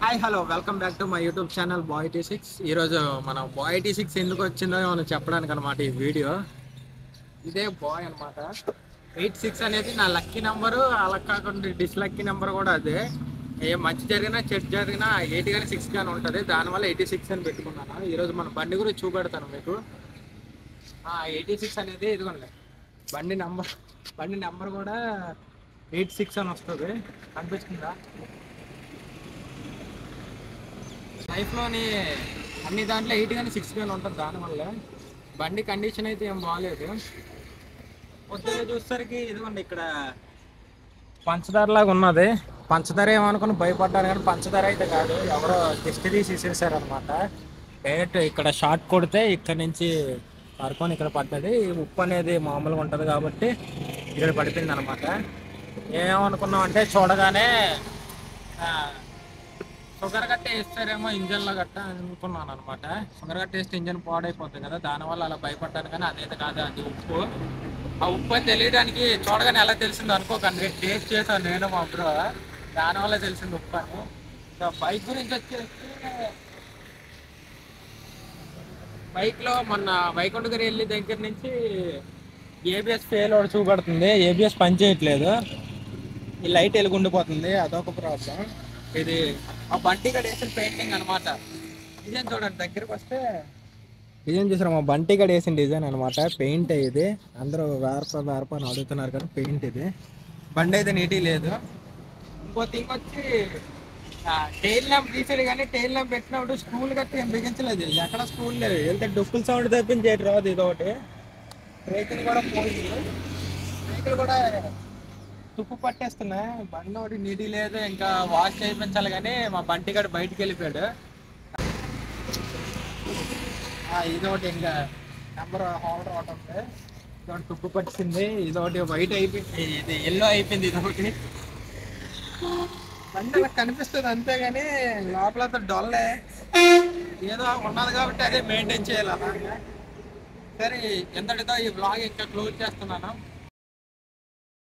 Hi hello welcome back to my YouTube channel boy T six. ఈరోజు మన bye T six ఎందుకు వచ్చిందో మనం చెప్పడానికి అనమాట ఈ వీడియో. ఇదే బాయ్ అనమాట. 86 అనేది నా లక్కీ నెంబరు. అలా కాకుండా డిస్లక్కీ నెంబర్ కూడా అదే. ఏ మంచి జరిగినా చెడు జరిగినా 8 కానీ 6 కానీ ఉంటుంది. దానివల్ల 86 అని పెట్టుకున్నాను. ఈరోజు మన బండి గురించి చూపెడతాను మీకు. 86 అనేది ఇదిగోండి బండి నెంబర్ కూడా 86 అని వస్తుంది. కనిపిస్తుందా? లైఫ్లోని అన్ని దాంట్లో 8 కానీ 6 కానీ ఉంటుంది. దానివల్ల బండి కండిషన్ అయితే ఏం బాగాలేదు. పొద్దున్న చూసేసరికి ఇదిగోండి ఇక్కడ పంచదార లాగా ఉన్నది. పంచదార ఏమనుకుని భయపడ్డారు కానీ పంచదార అయితే కాదు, ఎవరో దిష్టి తీసి ఇసేసారు అనమాట. డైరెక్ట్ ఇక్కడ షార్ట్ కొడితే ఇక్కడ నుంచి పడుకొని ఇక్కడ పడ్డది. ఉప్పు అనేది మామూలుగా ఉంటుంది కాబట్టి ఇక్కడ పడిపోయింది అనమాట. ఏమనుకున్నాం అంటే చూడగానే షుగర్ గట్ట వేస్తారేమో ఇంజన్లో గట్ట అనుకున్నాను అనమాట. షుగర్ గట్ట వేస్తే ఇంజన్ పాడైపోతుంది కదా, దానివల్ల అలా భయపడ్డాను. కానీ అదైతే కాదు, అది ఉప్పు. ఆ ఉప్పు అని తెలియడానికి చూడగానే ఎలా తెలిసింది అనుకోకండి, టేస్ట్ చేశాను నేను మా బ్రో, దానివల్ల తెలిసింది ఉప్పు అని. ఇంకా బైక్ గురించి వచ్చేసి బైక్లో మొన్న వైకుంఠగిరి వెళ్ళి దగ్గర నుంచి ఏబిఎస్ ఫెయిల్ ఒకటి చూపెడుతుంది. ఏబిఎస్ పని చేయట్లేదు, ఈ లైట్ వెలుగుండిపోతుంది, అదొక ప్రాబ్లం. ఇది ఆ బంటి గడ వేసిన పెయింటింగ్ అనమాట. డిజైన్ చూడండి, దగ్గరకు వస్తే డిజైన్ చూసారు, మా బంటి గడ వేసిన డిజైన్ అనమాట. పెయింట్ ఇది అందరూ వేరప అని అడుగుతున్నారు కానీ పెయింట్ ఇది. బండి అయితే నీటి లేదు. ఇంకో థింగ్ వచ్చి టైల్ ల్యాంప్ తీసాడు కానీ టైల్ ల్యాంప్ పెట్టినప్పుడు స్కూల్ గట్టి ఏం బిగించలేదు. ఎక్కడ స్కూల్ లేదు, వెళ్తే డొక్కుల సౌండ్ తప్పించేటి రాదు. ఇదొకటి వెహికల్ కూడా పోయింది. వెహికల్ కూడా తుప్పు పట్టేస్తున్నా. బండి ఒకటి నీటి లేదు, ఇంకా వాష్ చేయించాలి. కానీ మా బంటి గడు బయటికి వెళ్ళిపోయాడు. ఇదొకటి ఇంకా నెంబర్ హోల్డర్ ఒకటి ఉంది, ఇదొకటి తుప్పు పట్టింది. ఇదొకటి వైట్ అయిపోయింది, ఇది ఎల్లో అయిపోయింది. ఇదొకటి బండి అలా కనిపిస్తుంది అంతేగాని లోపల డొల్లే ఏదో ఉన్నది కాబట్టి అదే మెయింటైన్ చేయాలి అలాగా. సరే, ఎంతటితో ఈ బ్లాగ్ ఇంకా క్లోజ్ చేస్తున్నాను.